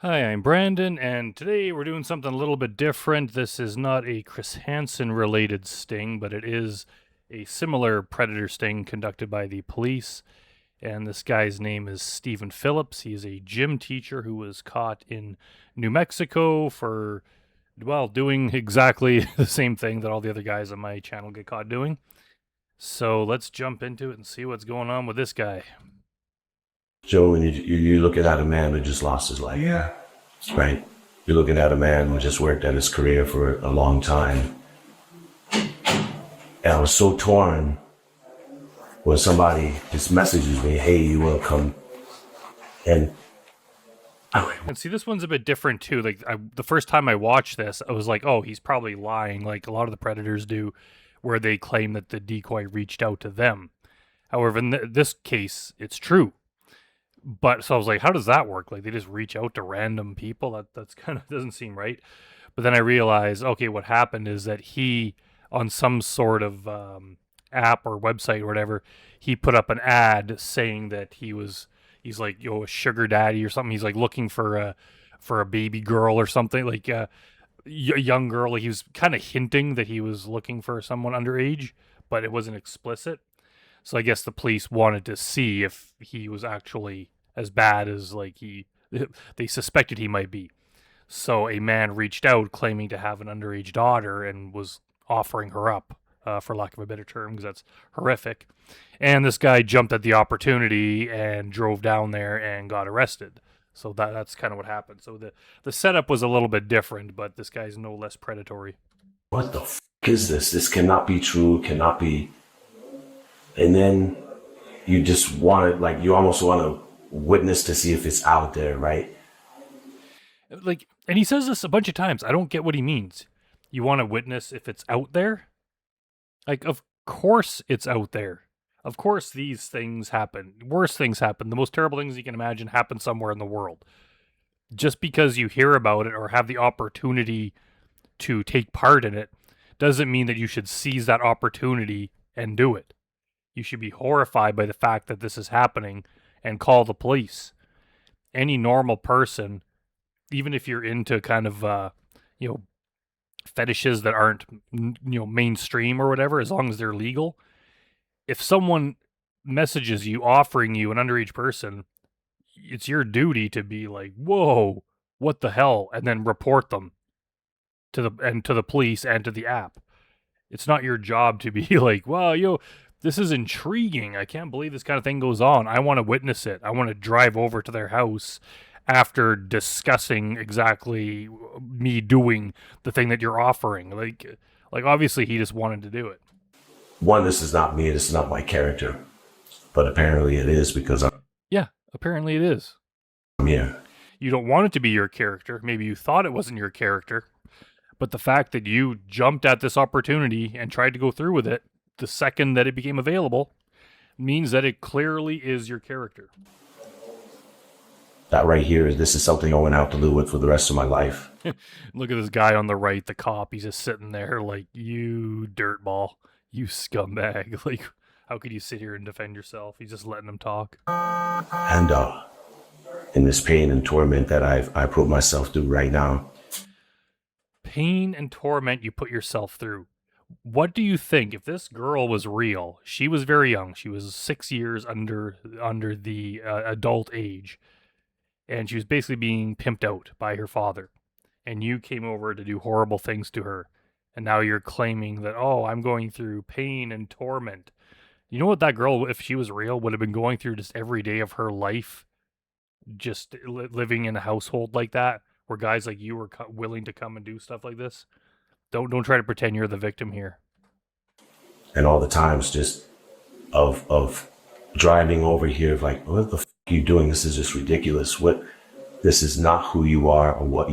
Hi, I'm Brandon, and today we're doing something a little bit different. This is not a Chris Hansen related sting, but it is a similar predator sting conducted by the police. And this guy's name is Stephen Phillips. He is a gym teacher who was caught in New Mexico for, well, doing exactly the same thing that all the other guys on my channel get caught doing. So let's jump into it and see what's going on with this guy. Joe, when you're looking at a man who just lost his life. Yeah. Right? You're looking at a man who just worked at his career for a long time. And I was so torn when somebody just messages me, hey, you will come. And see, this one's a bit different too. Like the first time I watched this, I was like, "Oh, he's probably lying," like a lot of the predators do, where they claim that the decoy reached out to them. However, in this case, it's true. But so I was like, "How does that work? Like they just reach out to random people? That's kind of doesn't seem right." But then I realized, okay, what happened is that he, on some sort of app or website or whatever, he put up an ad saying that he's like a sugar daddy or something. He's like looking for a baby girl or something, like a young girl. Like he was kind of hinting that he was looking for someone underage, but it wasn't explicit. So I guess the police wanted to see if he was actually as bad as they suspected he might be. So a man reached out claiming to have an underage daughter and was offering her up, for lack of a better term, because that's horrific. And this guy jumped at the opportunity and drove down there and got arrested. So that's kind of what happened. So the setup was a little bit different, but this guy's no less predatory. what the is this? This cannot be true, cannot be. And then you just want to, like, you almost want to witness to see if it's out there, right? Like, and he says this a bunch of times. I don't get what he means. You want to witness if it's out there? Like, of course it's out there. Of course these things happen. Worse things happen. The most terrible things you can imagine happen somewhere in the world. Just because you hear about it or have the opportunity to take part in it doesn't mean that you should seize that opportunity and do it. You should be horrified by the fact that this is happening and call the police. Any normal person, even if you're into kind of, fetishes that aren't, mainstream or whatever, as long as they're legal, if someone messages you offering you an underage person, it's your duty to be like, whoa, what the hell? And then report them to the police and to the app. It's not your job to be like, well, this is intriguing. I can't believe this kind of thing goes on. I want to witness it. I want to drive over to their house after discussing exactly me doing the thing that you're offering. Like obviously he just wanted to do it. One, this is not me, this is not my character. But apparently it is because Yeah, apparently it is. I'm here. You don't want it to be your character. Maybe you thought it wasn't your character. But the fact that you jumped at this opportunity and tried to go through with it the second that it became available means that it clearly is your character. That right here, this is something I want to have to live with for the rest of my life. Look at this guy on the right, the cop. He's just sitting there like, you dirtball, you scumbag. Like, how could you sit here and defend yourself? He's just letting him talk. And in this pain and torment that I put myself through right now. Pain and torment you put yourself through. What do you think if this girl was real? She was very young. She was 6 years under the adult age. And she was basically being pimped out by her father. And you came over to do horrible things to her. And now you're claiming that, oh, I'm going through pain and torment. You know what that girl, if she was real, would have been going through just every day of her life, just living in a household like that, where guys like you were willing to come and do stuff like this? Don't try to pretend you're the victim here. And all the times just of driving over here, like, what the are you doing? This is just ridiculous. This is not who you are or what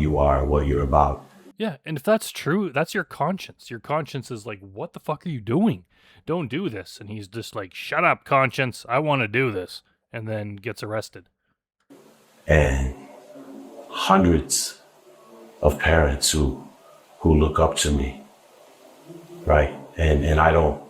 you're about. Yeah, and if that's true, that's your conscience. Your conscience is like, what the fuck are you doing? Don't do this. And he's just like, shut up, conscience. I want to do this. And then gets arrested. And hundreds of parents who look up to me, right? And I don't.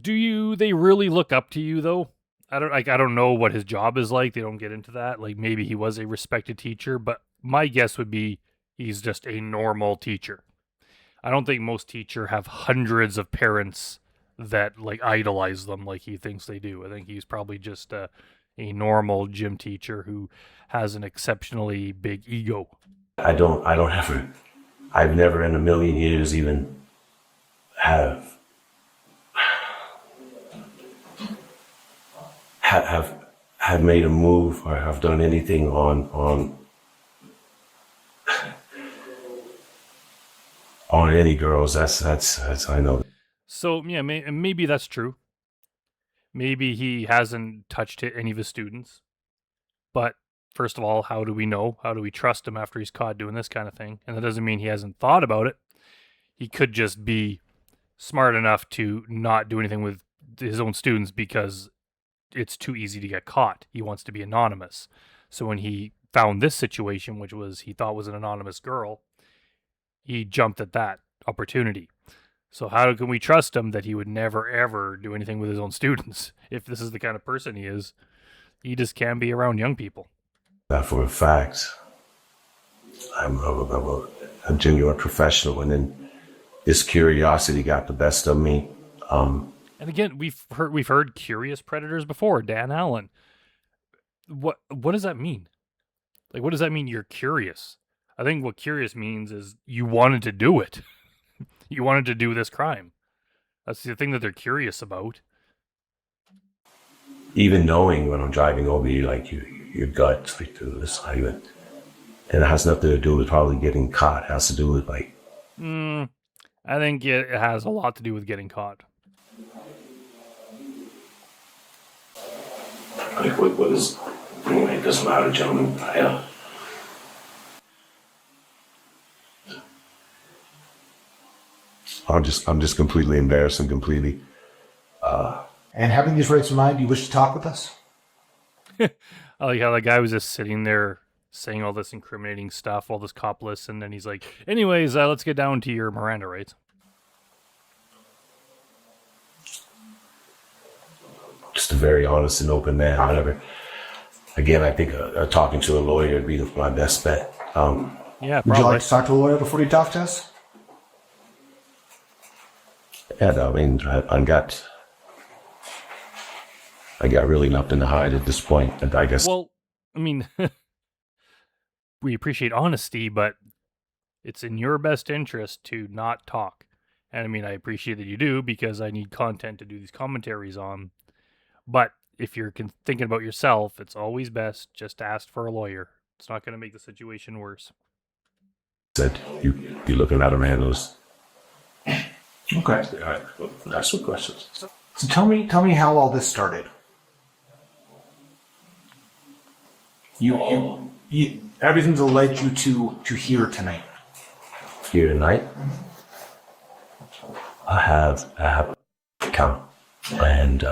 Do they really look up to you though? I don't know what his job is like. They don't get into that. Like maybe he was a respected teacher, but my guess would be he's just a normal teacher. I don't think most teacher have hundreds of parents that like idolize them like he thinks they do. I think he's probably just a normal gym teacher who has an exceptionally big ego. I don't ever, I've never in a million years even have, have made a move or have done anything on any girls. That's I know. So yeah, maybe that's true. Maybe he hasn't touched any of his students. But first of all, how do we know? How do we trust him after he's caught doing this kind of thing? And that doesn't mean he hasn't thought about it. He could just be smart enough to not do anything with his own students because it's too easy to get caught. He wants to be anonymous. So when he found this situation, which was he thought was an anonymous girl, he jumped at that opportunity. So how can we trust him that he would never ever do anything with his own students? If this is the kind of person he is, he just can't be around young people. That for a fact. I'm a genuine professional, and then this curiosity got the best of me. And again, we've heard curious predators before. Dan Allen. What does that mean? Like, what does that mean? You're curious. I think what curious means is you wanted to do it. You wanted to do this crime. That's the thing that they're curious about. Even knowing when I'm driving over you, like your gut, like to this, and it has nothing to do with probably getting caught. It has to do with like. I think it has a lot to do with getting caught. Like what is? Anyway, it doesn't matter, gentlemen. I'm just completely embarrassed and completely. And having these rights in mind, do you wish to talk with us? I like how the guy was just sitting there saying all this incriminating stuff while this cop listened, and he's like, anyways, let's get down to your Miranda rights. Just a very honest and open man. Whatever. Again, I think talking to a lawyer would be my best bet. Yeah, probably. Would you like to talk to a lawyer before you talk to us? Yeah, I mean, I got really nothing to hide at this point. I guess. Well, I mean, we appreciate honesty, but it's in your best interest to not talk. And I mean, I appreciate that you do because I need content to do these commentaries on. But if you're thinking about yourself, it's always best just to ask for a lawyer. It's not going to make the situation worse. Said you looking at a man who's. Okay. All right. Well, ask some questions. So tell me how all this started. You everything's led you to here tonight. Here tonight, I have an account, and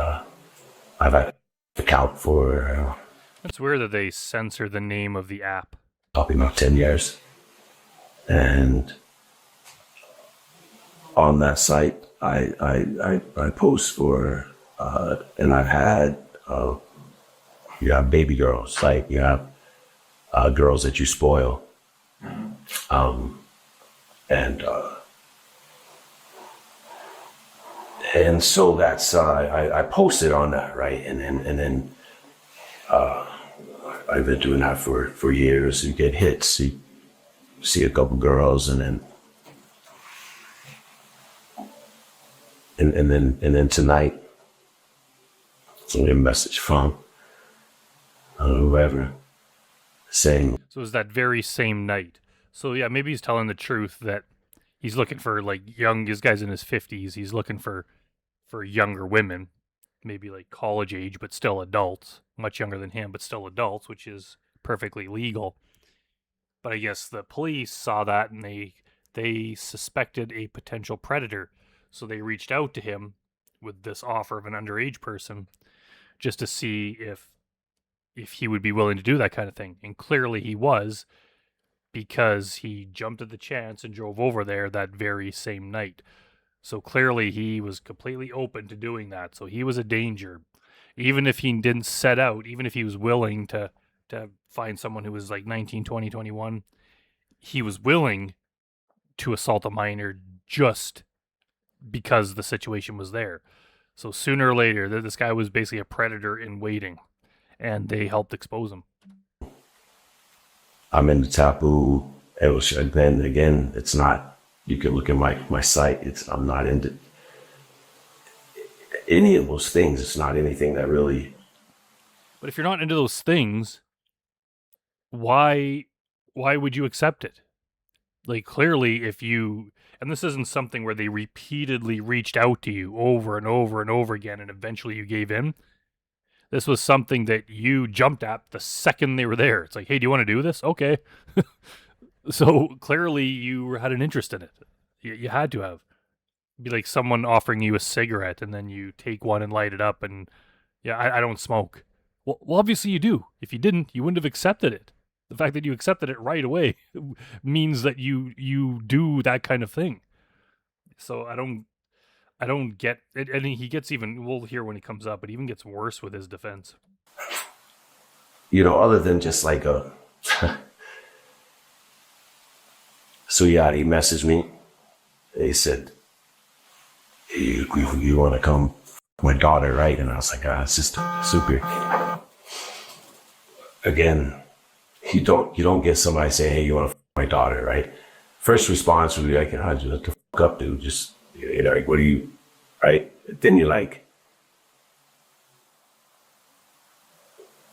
I've had an account for It's weird that they censor the name of the app. probably about 10 years, and on that site, I post for, and I've had, you have baby girls, like you have girls that you spoil, and so that's I posted on that, right, and then I've been doing that for years. You get hits, you see a couple girls, and then tonight, I get a message from whoever saying. So it was that very same night. So yeah, maybe he's telling the truth that he's looking for like this guy's in his 50s. He's looking for younger women, maybe like college age, but still adults, much younger than him, but still adults, which is perfectly legal. But I guess the police saw that and they suspected a potential predator. So they reached out to him with this offer of an underage person just to see if he would be willing to do that kind of thing. And clearly he was, because he jumped at the chance and drove over there that very same night. So clearly he was completely open to doing that. So he was a danger. Even if he didn't set out, even if he was willing to find someone who was like 19, 20, 21, he was willing to assault a minor just because the situation was there. So sooner or later, this guy was basically a predator in waiting, and they helped expose him. I'm in the taboo. It was, and then again, it's not, you can look at my site. I'm not into any of those things. It's not anything that really. But if you're not into those things, why would you accept it? Like, clearly, if you, and this isn't something where they repeatedly reached out to you over and over and over again and eventually you gave in. This was something that you jumped at the second they were there. It's like, hey, do you want to do this? Okay. So clearly you had an interest in it. You had to have. It'd be like someone offering you a cigarette and then you take one and light it up and, yeah, I don't smoke. Well, obviously you do. If you didn't, you wouldn't have accepted it. The fact that you accepted it right away means that you do that kind of thing. So I don't get it. And he gets even, we'll hear when he comes up, but even gets worse with his defense. Other than just like a. So yeah, he messaged me. He said, you want to come f- my daughter, right? And I was like, it's just super. Again, you don't get somebody saying, hey, you want to f- my daughter, right? First response would be like, just what the fuck up, dude? Just, like, what are you, right? Then you're like,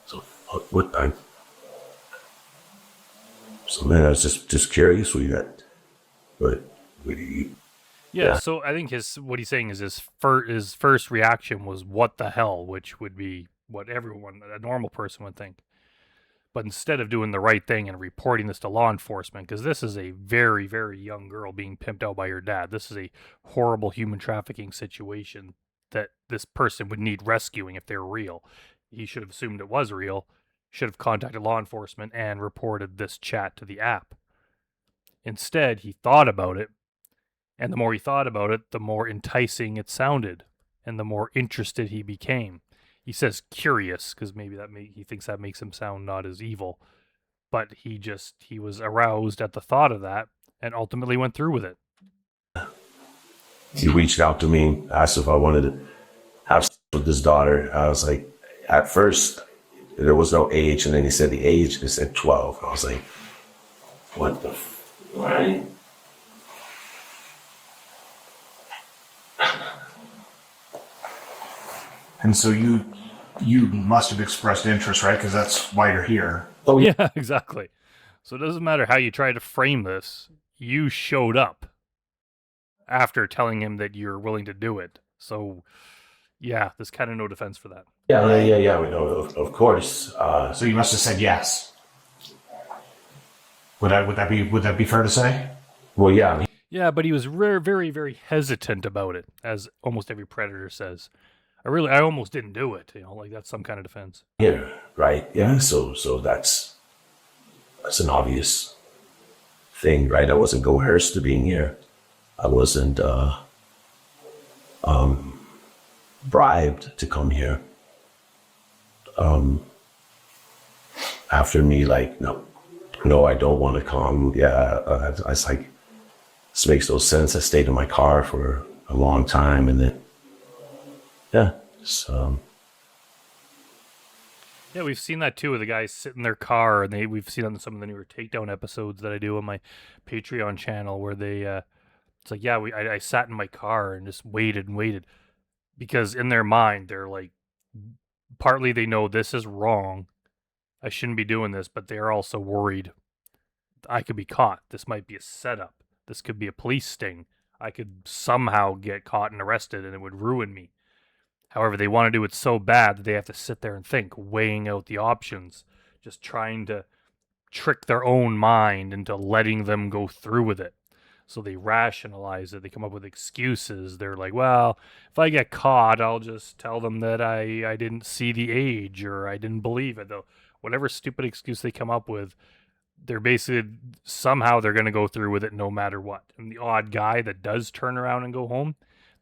so what time? So man, I was just curious what you got, but what do you? Yeah, so I think what he's saying is his first reaction was what the hell, which would be what everyone, a normal person, would think. But instead of doing the right thing and reporting this to law enforcement, because this is a very, very young girl being pimped out by her dad, this is a horrible human trafficking situation that this person would need rescuing if they were real. He should have assumed it was real, should have contacted law enforcement and reported this chat to the app. Instead, he thought about it, and the more he thought about it, the more enticing it sounded, and the more interested he became. He says curious because maybe he thinks that makes him sound not as evil, but he was aroused at the thought of that and ultimately went through with it. He reached out to me, asked if I wanted to have sex with his daughter. I was like, at first there was no age, and then he said the age. He said 12. I was like, what the right? And so you must have expressed interest, right? Because that's why you're here. Oh yeah, Yeah, exactly. So it doesn't matter how you try to frame this. You showed up after telling him that you're willing to do it. So, yeah, there's kind of no defense for that. yeah. We know, of course. So you must have said yes. Would that be fair to say? Well, yeah, Yeah, but he was very, very, very hesitant about it, as almost every predator says. I almost didn't do it. Like that's some kind of defense. here, right? Yeah. So that's an obvious thing, right? I wasn't coerced to being here. I wasn't bribed to come here. After me, like, no, I don't want to come. Yeah, I was like, this makes no sense. I stayed in my car for a long time, and then, yeah, Yeah, we've seen that too with the guys sit in their car, and we've seen that in some of the newer takedown episodes that I do on my Patreon channel, where they it's like, yeah, I sat in my car and just waited and waited, because in their mind they're like, partly they know this is wrong, I shouldn't be doing this, but they're also worried I could be caught. This might be a setup. This could be a police sting. I could somehow get caught and arrested, and it would ruin me. However, they want to do it so bad that they have to sit there and think, weighing out the options, just trying to trick their own mind into letting them go through with it. So they rationalize it. They come up with excuses. They're like, well, if I get caught, I'll just tell them that I didn't see the age or I didn't believe it. Though, whatever stupid excuse they come up with, they're basically, somehow they're going to go through with it no matter what. And the odd guy that does turn around and go home,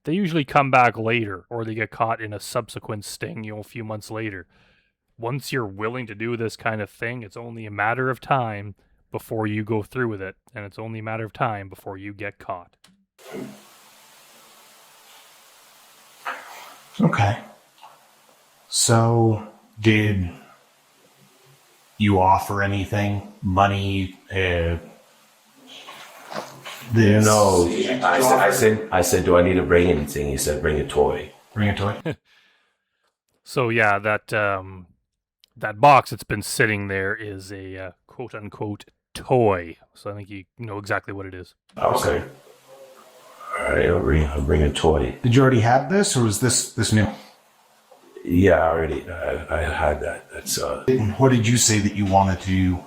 they usually come back later, or they get caught in a subsequent sting, a few months later. Once you're willing to do this kind of thing, it's only a matter of time before you go through with it, and it's only a matter of time before you get caught. Okay. So, did you offer anything? Money? This? No, I said, do I need to bring anything? He said, bring a toy. Bring a toy? So yeah, that box that's been sitting there is a quote unquote toy. So I think you know exactly what it is. Okay. All right, I'll bring a toy. Did you already have this, or was this new? Yeah, I had that. That's What did you say that you wanted to do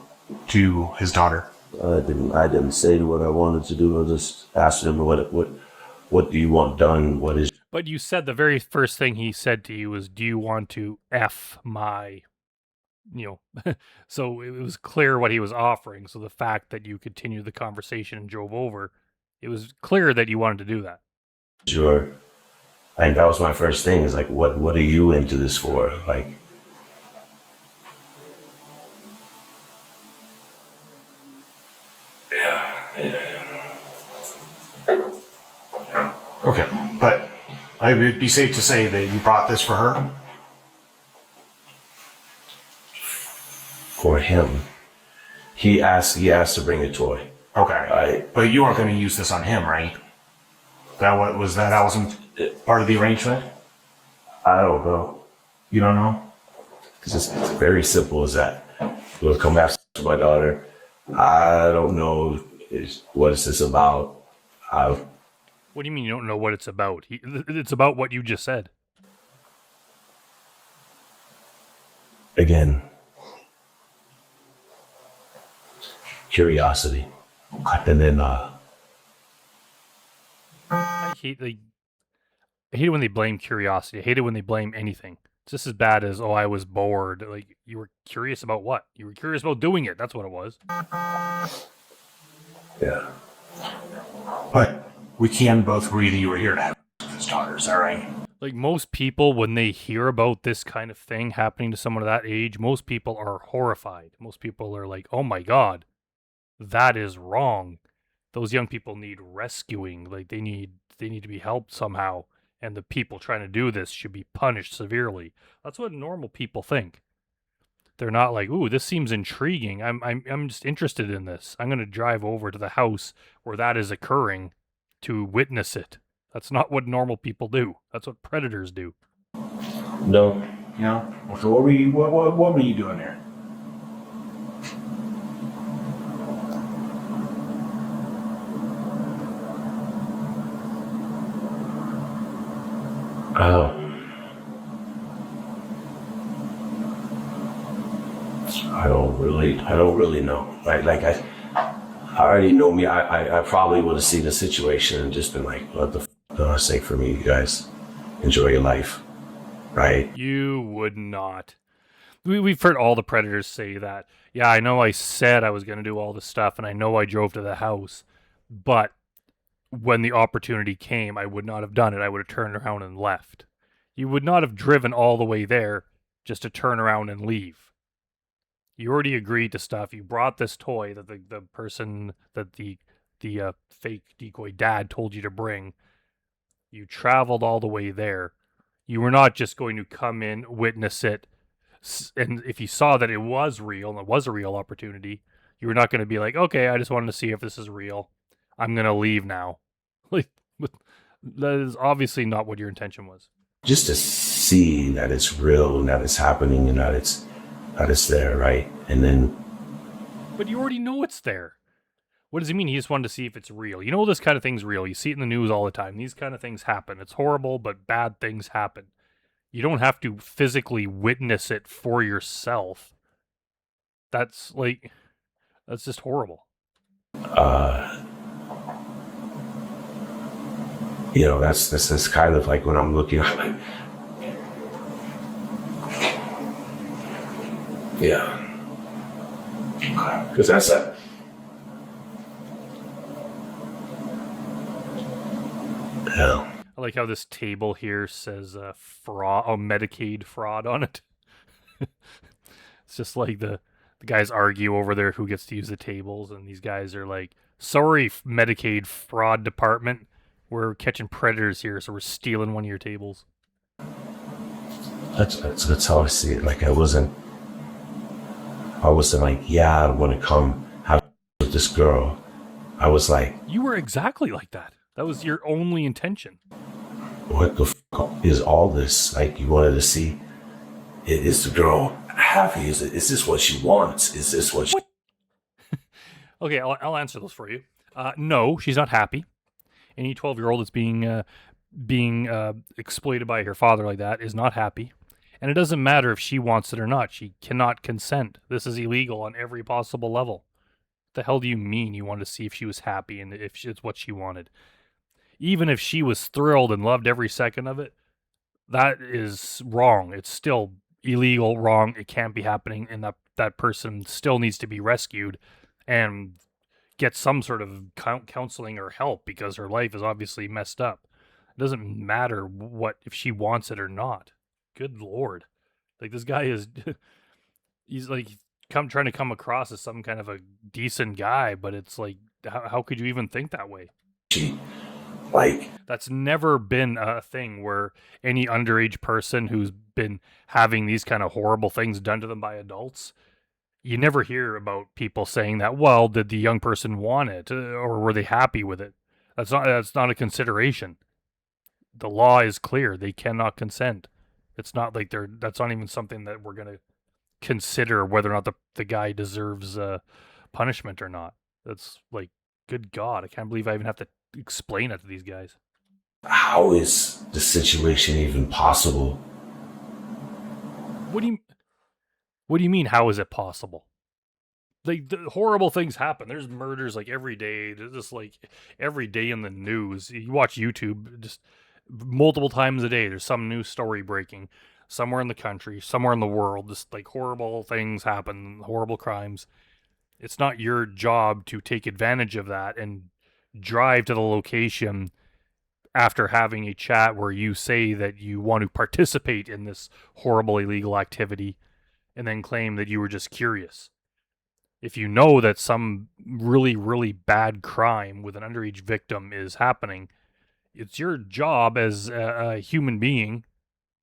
to his daughter? I didn't say what I wanted to do. I just asked him what do you want done? What is? But you said the very first thing he said to you was, "Do you want to F my?" So it was clear what he was offering. So the fact that you continued the conversation and drove over, it was clear that you wanted to do that. Sure. I think that was my first thing. Is like, what are you into this for? Like, Okay, but it would be safe to say that you brought this for her? for him, he asked to bring a toy. Okay. But you weren't going to use this on him, right? That wasn't part of the arrangement? I don't know. You don't know? It's just very simple as that. We'll come after my daughter. I don't know what is this about. What do you mean you don't know what it's about? It's about what you just said. Again, curiosity. And then I hate it when they blame curiosity. I hate it when they blame anything. It's just as bad as, I was bored. Like, you were curious about what? You were curious about doing it. That's what it was. yeah. But we can both agree that you were here to have with his daughter, is that right? Like, most people, when they hear about this kind of thing happening to someone of that age, most people are horrified. Most people are like, oh my God, that is wrong. Those young people need rescuing. Like, they need to be helped somehow. And the people trying to do this should be punished severely. That's what normal people think. They're not like, ooh, this seems intriguing. I'm just interested in this. I'm going to drive over to the house where that is occurring to witness it. That's not what normal people do. That's what predators do. No. Yeah. So what were you doing there? I don't really know. Right? Like I already know me. I probably would have seen the situation and just been like, what the sake for me, you guys. Enjoy your life. Right? You would not. We've heard all the predators say that. Yeah, I know I said I was going to do all this stuff, and I know I drove to the house, but when the opportunity came, I would not have done it. I would have turned around and left. You would not have driven all the way there just to turn around and leave. You already agreed to stuff. You brought this toy that the person that the fake decoy dad told you to bring. You traveled all the way there. You were not just going to come in, witness it, and if you saw that it was real and it was a real opportunity, you were not going to be like, okay, I just wanted to see if this is real. I'm going to leave now. Like, that is obviously not what your intention was. Just to see that it's real and that it's happening and that it's there, right? And then... But you already know it's there. What does he mean? He just wanted to see if it's real. You know this kind of thing's real. You see it in the news all the time. These kind of things happen. It's horrible, but bad things happen. You don't have to physically witness it for yourself. That's just horrible. That's kind of like when I'm looking at like, yeah. Because that's it. I like how this table here says fraud, Medicaid fraud on it. It's just like the guys argue over there who gets to use the tables, and these guys are like, "Sorry, Medicaid fraud department, we're catching predators here, so we're stealing one of your tables." That's how I see it. Like I wasn't like, yeah, I want to come have with this girl. I was like, you were exactly like that. That was your only intention. What the fuck is all this? Like, you wanted to see, is the girl happy? Is this what she wants? Is this what she... Okay, I'll answer those for you. No, she's not happy. Any 12-year-old that's being exploited by her father like that is not happy. And it doesn't matter if she wants it or not. She cannot consent. This is illegal on every possible level. What the hell do you mean you wanted to see if she was happy and if it's what she wanted? Even if she was thrilled and loved every second of it, that is wrong. It's still illegal, wrong. It can't be happening, and that person still needs to be rescued and get some sort of counseling or help because her life is obviously messed up. It doesn't matter what if she wants it or not. Good Lord. Like, this guy is he's like trying to come across as some kind of a decent guy, but it's like, how could you even think that way? Like, that's never been a thing where any underage person who's been having these kind of horrible things done to them by adults, you never hear about people saying that, well, did the young person want it or were they happy with it? That's not a consideration. The law is clear. They cannot consent. It's not like that's not even something that we're going to consider whether or not the guy deserves punishment or not. That's like, good God, I can't believe I even have to explain it to these guys. How is the situation even possible? What do you mean, how is it possible? Like, the horrible things happen. There's murders like every day. There's just like every day in the news. You watch YouTube just multiple times a day. There's some new story breaking somewhere in the country, somewhere in the world. Just like horrible things happen, horrible crimes. It's not your job to take advantage of that and drive to the location after having a chat where you say that you want to participate in this horrible illegal activity and then claim that you were just curious. If you know that some really, really bad crime with an underage victim is happening, it's your job as a human being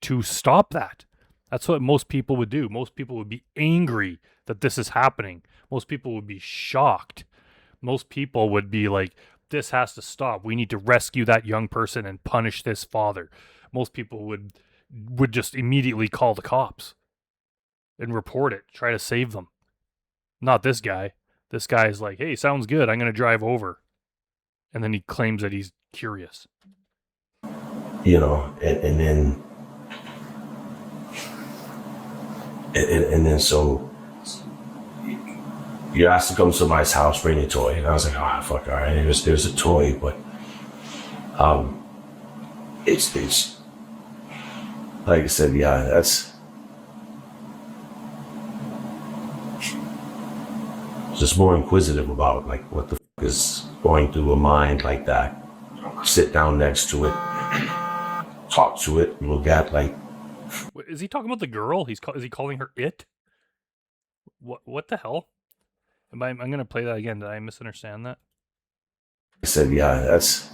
to stop that. That's what most people would do. Most people would be angry that this is happening. Most people would be shocked. Most people would be like, this has to stop. We need to rescue that young person and punish this father. Most people would just immediately call the cops and report it, try to save them. Not this guy. This guy is like, hey, sounds good. I'm going to drive over. And then he claims that he's curious. You know, and then so you asked to come to somebody's house, bring a toy. And I was like, oh, fuck, all right. There's a toy, but it's like I said, yeah, that's just more inquisitive about like what the fuck is going through a mind like that. Sit down next to it, talk to it, look at like. Wait, is he talking about the girl? Is he calling her it? What the hell? I'm going to play that again. Did I misunderstand that? I said, yeah, that's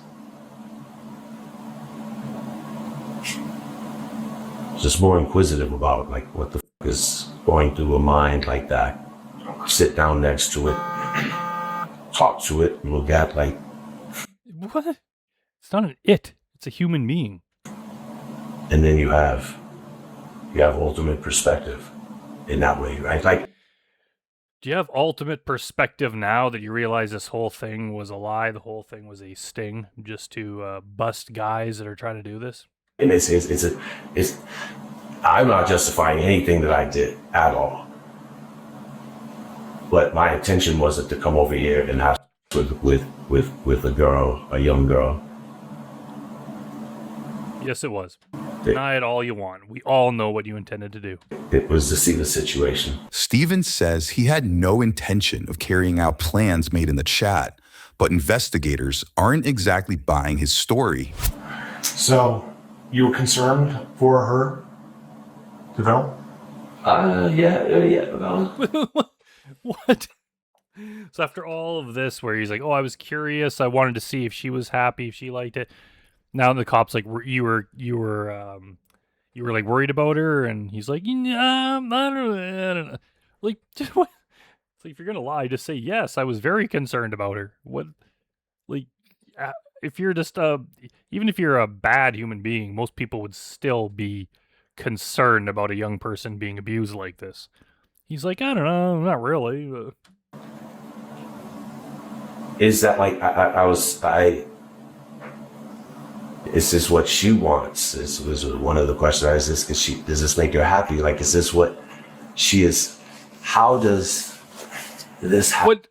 just more inquisitive about like what the fuck is going through a mind like that. Sit down next to it, talk to it, look at like. What? It's not an it. It's a human being. And then you have ultimate perspective in that way, right? Like, do you have ultimate perspective now that you realize this whole thing was a lie? The whole thing was a sting just to bust guys that are trying to do this? And it's I'm not justifying anything that I did at all. But my intention wasn't to come over here and have with a girl, a young girl. Yes, it was. Deny it all you want. We all know what you intended to do. It was to see the situation. Steven says he had no intention of carrying out plans made in the chat, but investigators aren't exactly buying his story. So, you were concerned for her develop? Yeah. What? So after all of this, where he's like, "Oh, I was curious. I wanted to see if she was happy, if she liked it." Now the cops like, You were like worried about her," and he's like, "Yeah, I don't know." Like, what? It's like, if you're gonna lie, just say yes. I was very concerned about her. What? Like, uh, if you're just even if you're a bad human being, most people would still be concerned about a young person being abused like this. He's like, "I don't know, not really." Is that like is this what she wants? This was one of the questions. Does this make her happy? Like, is this what she is? How does this happen? What?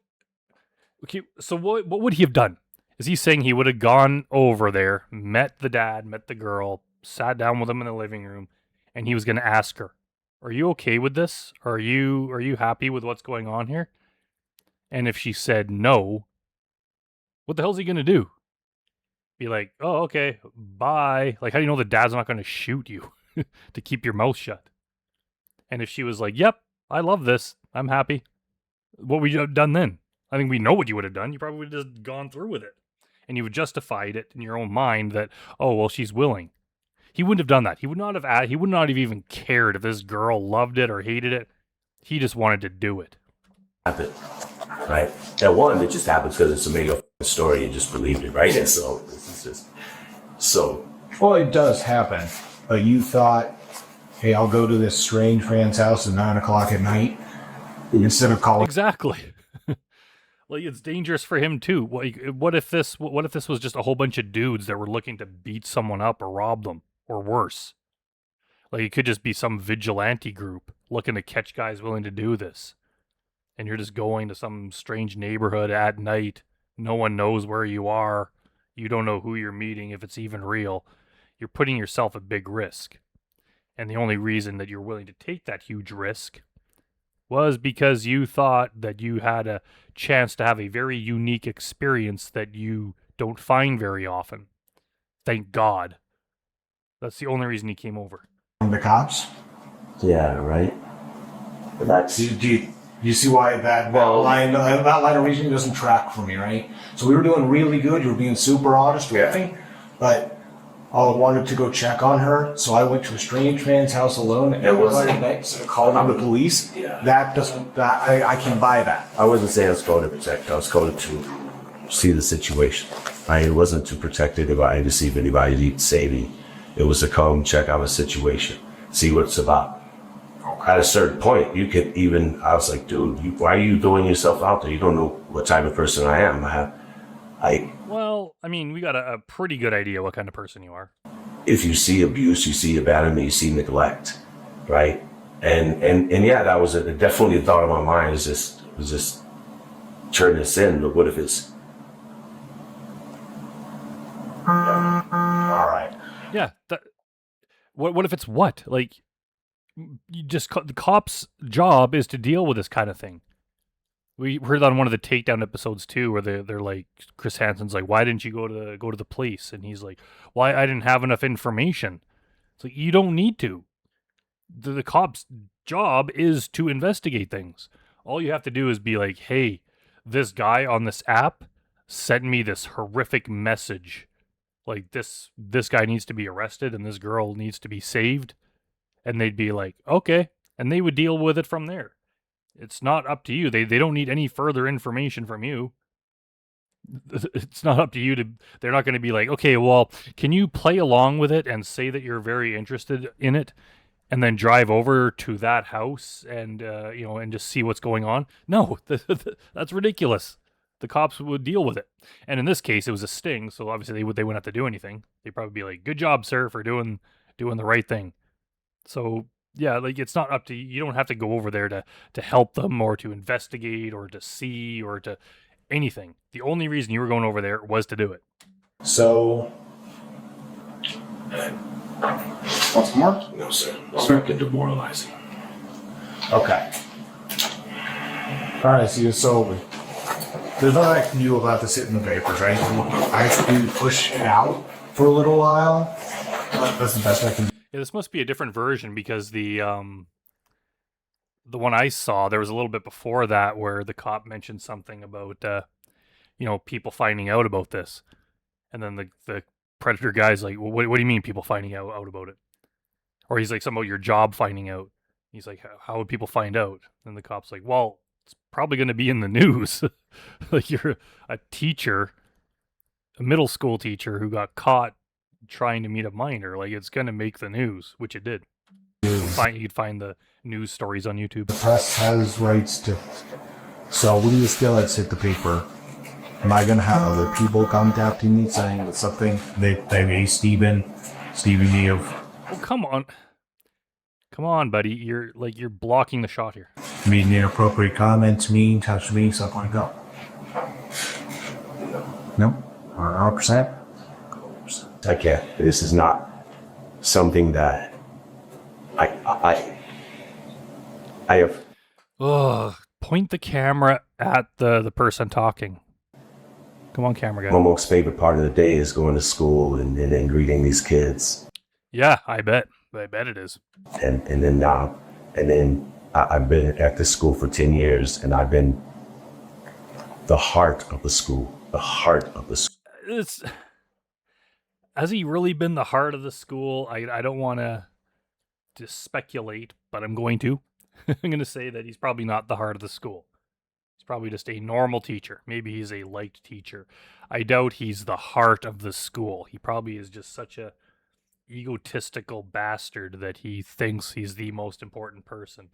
Okay, so what would he have done? Is he saying he would have gone over there, met the dad, met the girl, sat down with him in the living room, and he was going to ask her, "Are you okay with this? Are you happy with what's going on here?" And if she said no, what the hell is he going to do? Be like, "Oh, okay, bye." Like, how do you know the dad's not going to shoot you to keep your mouth shut? And if she was like, "Yep, I love this. I'm happy." What would you have done then? I think we know what you would have done. You probably would have just gone through with it. And you would justified it in your own mind that, "Oh, well, she's willing." He wouldn't have done that. He would not have even cared if this girl loved it or hated it. He just wanted to do it. Happen, right? And one, it just happens because it's a made up story. You just believed it, right? And so this is just so. Well, it does happen. But you thought, hey, I'll go to this strange man's house at 9 o'clock at night instead of calling. Exactly. Like, it's dangerous for him too. What if this was just a whole bunch of dudes that were looking to beat someone up or rob them or worse? Like, it could just be some vigilante group looking to catch guys willing to do this. And you're just going to some strange neighborhood at night. No one knows where you are. You don't know who you're meeting, if it's even real. You're putting yourself at big risk. And the only reason that you're willing to take that huge risk was because you thought that you had a chance to have a very unique experience that you don't find very often. Thank God. That's the only reason he came over. The cops? Yeah, right. But that's Do you see why that line of reasoning doesn't track for me, right? So we were doing really good. You were being super honest with me, but I wanted to go check on her, so I went to a strange man's house alone. It was instead of calling the police. Yeah. I can buy that. I wasn't saying I was going to protect. I was going to see the situation. It wasn't to protect anybody, deceive anybody, to save me. It was to come check out a situation, see what it's about. At a certain point, I was like, dude, why are you doing yourself out there? You don't know what type of person I am. Well, I mean, we got a pretty good idea what kind of person you are. If you see abuse, you see abandonment, you see neglect, right? And yeah, that was definitely a thought in my mind. Was just turn this in. But what if it's All right? Yeah. What if it's what? Like, the cops' job is to deal with this kind of thing. We heard on one of the takedown episodes too, where they're like, Chris Hansen's like, "Why didn't you go to the police?" And he's like, "Why, I didn't have enough information." It's like, you don't need to. The cops' job is to investigate things. All you have to do is be like, "Hey, this guy on this app sent me this horrific message. Like, this guy needs to be arrested and this girl needs to be saved." And they'd be like, "Okay," and they would deal with it from there. It's not up to you. They don't need any further information from you. It's not up to you they're not going to be like, "Okay, well, can you play along with it and say that you're very interested in it and then drive over to that house and and just see what's going on?" No, that's ridiculous. The cops would deal with it. And in this case, it was a sting, so obviously they wouldn't have to do anything. They'd probably be like, "Good job, sir, for doing the right thing." So, yeah, like, it's not up to you. You don't have to go over there to help them or to investigate or to see or to anything. The only reason you were going over there was to do it. So, what's more? no, sir? It's fucking demoralizing. Okay. All right. So there's nothing I can do about this hitting the papers, right? I have to push it out for a little while. But that's the best I can do. Yeah, this must be a different version because the one I saw, there was a little bit before that where the cop mentioned something about people finding out about this, and then the predator guy's like, well, what do you mean people finding out about it? Or he's like, something about your job finding out. He's like, how would people find out? And the cop's like, well, it's probably going to be in the news. Like, you're a teacher, a middle school teacher who got caught trying to meet a minor. Like, it's going to make the news, which it did. You'd find the news stories on YouTube. The press has rights to. So when you still let's hit the paper, am I going to have other people contacting me saying that something they may Stephen may have Oh, come on, buddy. You're blocking the shot here. made an inappropriate comment to me, touched me, something like that? No, 100%. I can't. This is not something that I have. Ugh. Point the camera at the person talking. Come on, camera guy. My most favorite part of the day is going to school and greeting these kids. Yeah, I bet it is. And then I've been at this school for 10 years, and I've been the heart of the school. The heart of the school. Has he really been the heart of the school? I don't want to speculate, but I'm going to. I'm going to say that he's probably not the heart of the school. He's probably just a normal teacher. Maybe he's a liked teacher. I doubt he's the heart of the school. He probably is just such a egotistical bastard that he thinks he's the most important person,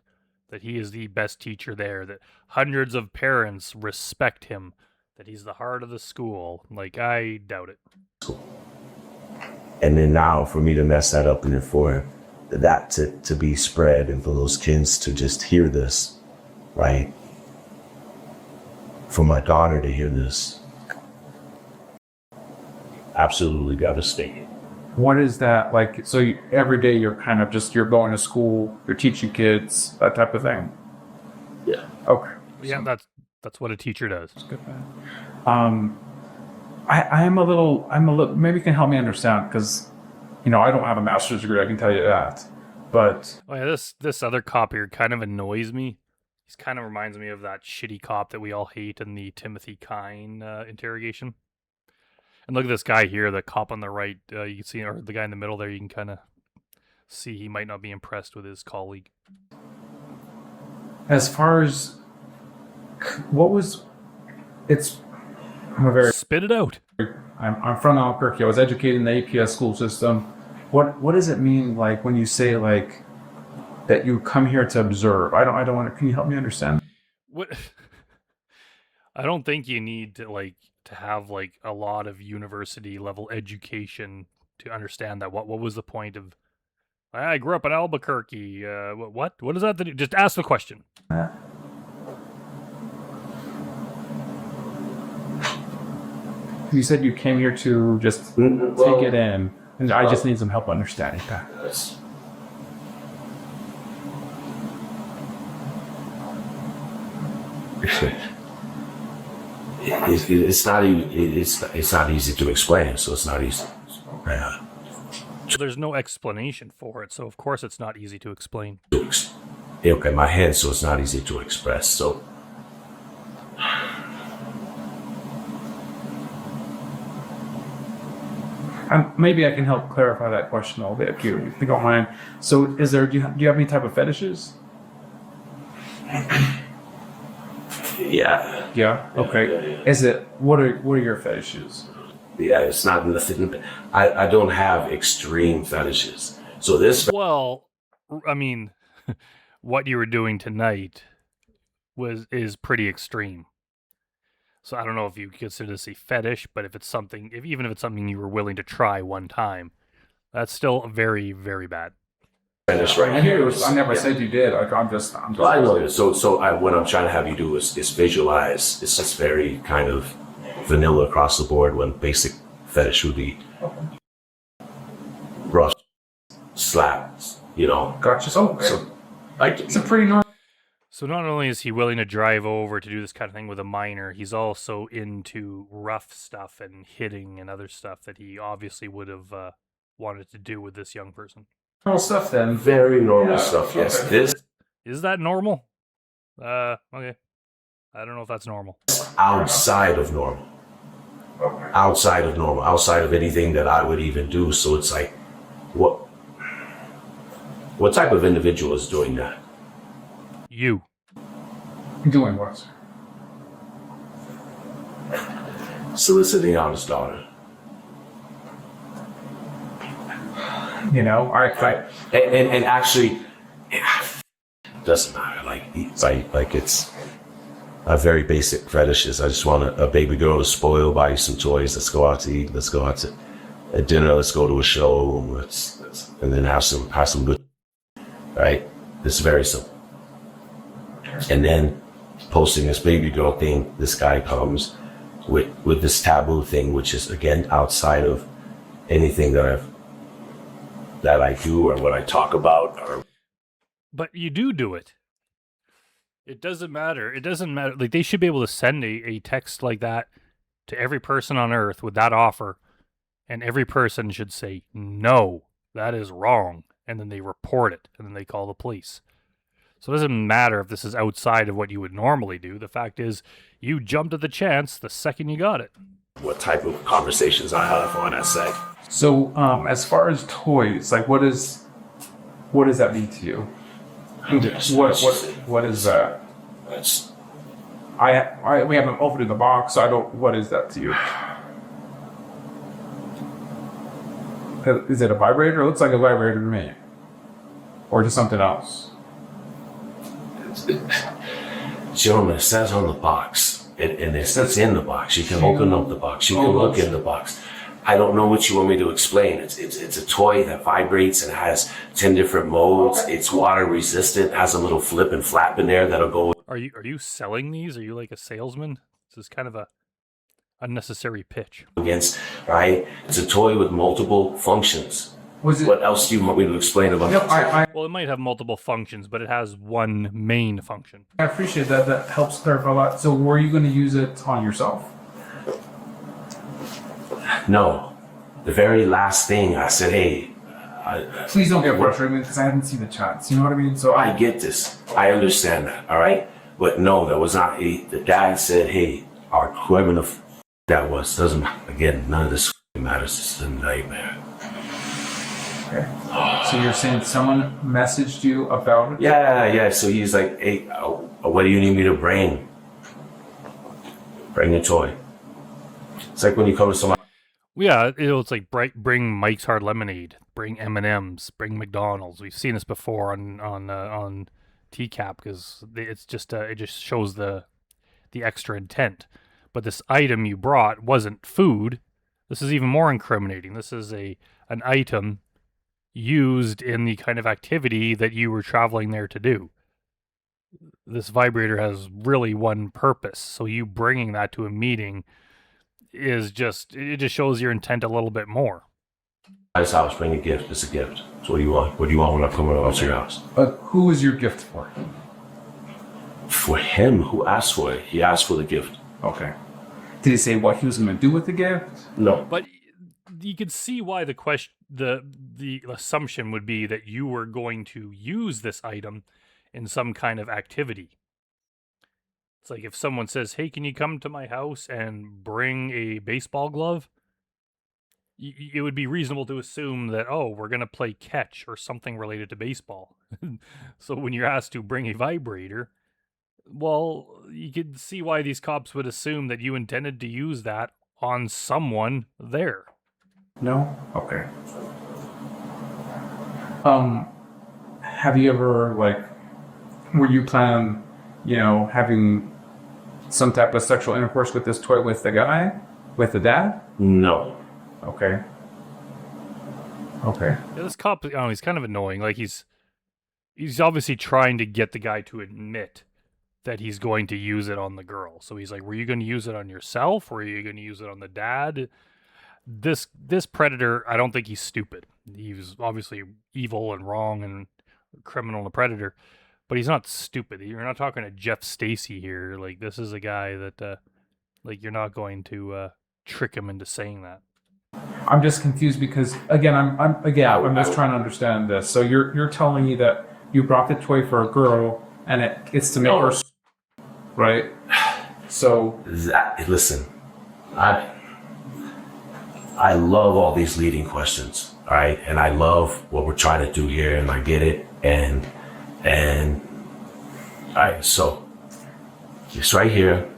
that he is the best teacher there, that hundreds of parents respect him, that he's the heart of the school. Like, I doubt it. And then now for me to mess that up, and then for that to be spread, and for those kids to just hear this, right? For my daughter to hear this, absolutely devastating. What is that like? So every day you're kind of you're going to school, you're teaching kids, that type of thing. Yeah. Okay. Yeah, that's what a teacher does. That's good. I'm a little. Maybe you can help me understand, because I don't have a master's degree. I can tell you that. But Oh yeah, this other cop here kind of annoys me. He kind of reminds me of that shitty cop that we all hate in the Timothy Kine interrogation. And look at this guy here, the cop on the right. You can see, or the guy in the middle there. You can kind of see he might not be impressed with his colleague. as far as Spit it out. I'm from Albuquerque. I was educated in the APS school system. What does it mean, like, when you say, like, that you come here to observe? I don't want to. Can you help me understand? What? I don't think you need to have a lot of university level education to understand that. What was the point of? I grew up in Albuquerque. What does that have to do? Just ask the question. You said you came here to just take it in, and I just need some help understanding that. It's not easy to explain, so it's not easy. There's no explanation for it, so of course it's not easy to explain. Look at my head, so it's not easy to express. So Maybe I can help clarify that question a little bit, if you don't mind. So, do you have any type of fetishes? yeah. Yeah. Okay. Yeah. What are your fetishes? Yeah, it's not nothing. I don't have extreme fetishes. So this. Well, I mean, what you were doing tonight is pretty extreme. So I don't know if you consider this a fetish, but even if it's something you were willing to try one time, that's still very, very bad. Fetish right here. I never said you did. I'm just. Well, I know this. So what I'm trying to have you do is visualize. It's just very kind of vanilla across the board. When basic fetish would be rough slaps, Gotcha. So it's a pretty normal. So not only is he willing to drive over to do this kind of thing with a minor, he's also into rough stuff and hitting and other stuff that he obviously would have wanted to do with this young person. Normal stuff then. Very normal stuff. Yes, Okay. this Is that normal? Okay. I don't know if that's normal. outside of normal. Outside of normal. Outside of anything that I would even do. So it's like, what type of individual is doing that? You. Doing what? Soliciting on his daughter. You know, I And actually, doesn't matter. Like it's a very basic fetishes. I just want a baby girl to spoil, buy you some toys. Let's go out to eat. Let's go out to a dinner. Let's go to a show. And then have some good. Right? It's very simple. And then posting this baby girl thing, this guy comes with this taboo thing, which is again outside of anything that I do or what I talk about. But you do it. It doesn't matter. It doesn't matter. Like, they should be able to send a text like that to every person on earth with that offer, and every person should say, no, that is wrong. And then they report it, and then they call the police. So it doesn't matter if this is outside of what you would normally do. The fact is, you jumped at the chance the second you got it. What type of conversations I have on that site. So, as far as toys, like what does that mean to you? What is that? That's We haven't opened the box, so I don't. What is that to you? Is it a vibrator? It looks like a vibrator to me, or just something else. gentlemen, it says on the box, and it's in the box. You can open up the box. You can look in the box. I don't know what you want me to explain. It's a toy that vibrates and has 10 different modes. It's water resistant, has a little flip and flap in there that'll go. Are you selling these? Are you like a salesman? This is kind of a unnecessary pitch. Against, right? It's a toy with multiple functions. What else do you want me to explain about it? Well, it might have multiple functions, but it has one main function. I appreciate that. That helps clarify a lot. So were you going to use it on yourself? No. The very last thing I said, hey, Please don't get frustrated because I haven't seen the chats. You know what I mean? So I get this. I understand that. All right. But no, that was not. The dad said, hey, or whoever that was, doesn't, again, none of this matters. This is a nightmare. Okay. So you're saying someone messaged you about it? Yeah. So he's like, hey, what do you need me to bring? Bring a toy. It's like when you come to someone. Yeah, it's like bring Mike's Hard Lemonade, bring M&Ms, bring McDonald's. We've seen this before on TCAP because it's just it just shows the extra intent. But this item you brought wasn't food. This is even more incriminating. This is an item used in the kind of activity that you were traveling there to do. This vibrator has really one purpose. So you bringing that to a meeting it just shows your intent a little bit more. His house, bring a gift. It's a gift. So what do you want? What do you want when I come over to your house? But who was your gift for? For him, who asked for it? He asked for the gift. Okay. Did he say what he was going to do with the gift? No. But you could see why the assumption would be that you were going to use this item in some kind of activity. It's like if someone says, hey, can you come to my house and bring a baseball glove? It would be reasonable to assume that, oh, we're going to play catch or something related to baseball. So when you're asked to bring a vibrator, well, you could see why these cops would assume that you intended to use that on someone there. No? Okay. Have you ever, were you planning, having some type of sexual intercourse with this toy with the guy? With the dad? No. Okay. Yeah, this cop, he's kind of annoying. Like, he's obviously trying to get the guy to admit that he's going to use it on the girl. So he's like, were you going to use it on yourself? Or are you going to use it on the dad? This predator, I don't think he's stupid. He was obviously evil and wrong and criminal and a predator. But he's not stupid. You're not talking to Jeff Stacy here. Like, this is a guy that, like, you're not going to trick him into saying that. I'm just confused because again, I'm just trying to understand this. So you're telling me that you brought the toy for a girl and it's to make her, right? So Listen, I love all these leading questions, all right, and I love what we're trying to do here, and I get it, and all right. So this right here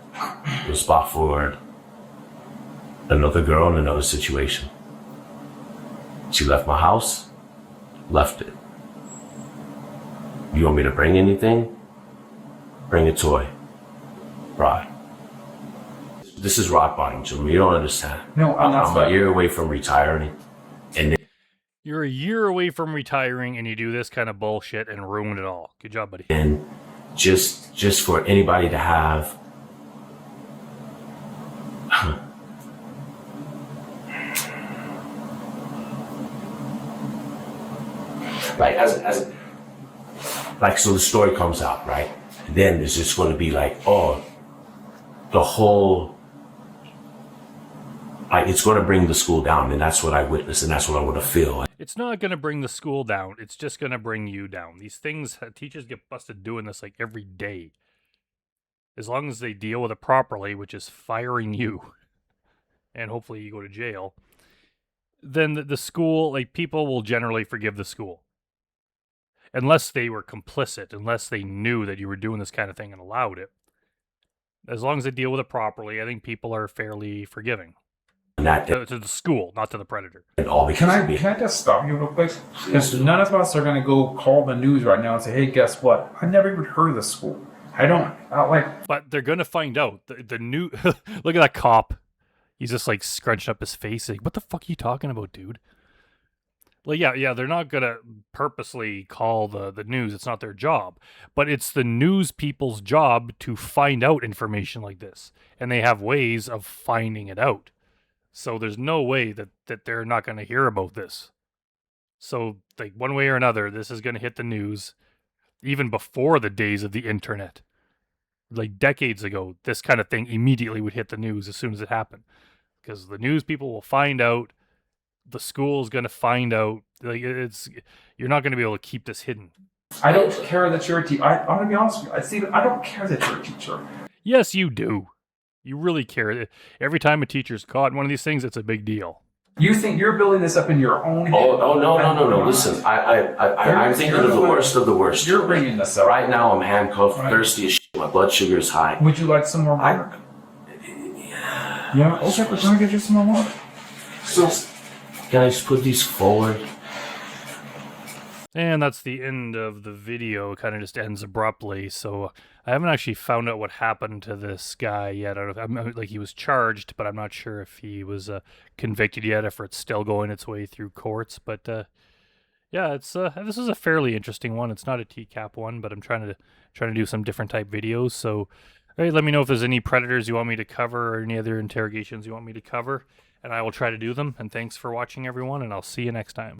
was spot for another girl in another situation. She left my house, left it. You want me to bring anything? Bring a toy. Rod. This is rock bottom, Jim. You don't understand. No, I'm a year away from retiring. And you're a year away from retiring and you do this kind of bullshit and ruin it all. Good job, buddy. And just for anybody to have like so the story comes out, right? And then it's just going to be like, oh, the whole, it's going to bring the school down, and that's what I witnessed, and that's what I want to feel. It's not going to bring the school down. It's just going to bring you down. These things, teachers get busted doing this like every day. As long as they deal with it properly, which is firing you, and hopefully you go to jail, then the school, like, people will generally forgive the school. Unless they were complicit, unless they knew that you were doing this kind of thing and allowed it. As long as they deal with it properly, I think people are fairly forgiving. And that To the school, not to the predator. Can I just stop you real quick? Because none of us are going to go call the news right now and say, hey, guess what? I never even heard of this school. I don't like. But they're going to find out. The new... Look at that cop. He's just like scrunched up his face. Like, what the fuck are you talking about, dude? Like, yeah, they're not going to purposely call the news. It's not their job. But it's the news people's job to find out information like this. And they have ways of finding it out. So there's no way that they're not going to hear about this. So, like, one way or another, this is going to hit the news even before the days of the internet. Like, decades ago, this kind of thing immediately would hit the news as soon as it happened. Because the news people will find out. The school's going to find out. Like, you're not going to be able to keep this hidden. I don't care that you're a teacher. I'm going to be honest with you. I don't care that you're a teacher. Yes, you do. You really care. Every time a teacher's caught in one of these things, it's a big deal. You think you're building this up in your own head? Oh no. Listen, I'm thinking of the worst of the worst. You're bringing this up. Right now, I'm handcuffed, thirsty as shit. My blood sugar is high. Would you like some more water? Yeah. Okay, we're going to get you some more water. So, can I just put these forward? And that's the end of the video. It kind of just ends abruptly. So I haven't actually found out what happened to this guy yet. I don't know if, like, he was charged, but I'm not sure if he was convicted yet, if it's still going its way through courts. But yeah, it's this is a fairly interesting one. It's not a TCAP one, but I'm trying to do some different type videos. So hey, let me know if there's any predators you want me to cover or any other interrogations you want me to cover, and I will try to do them. And thanks for watching, everyone, and I'll see you next time.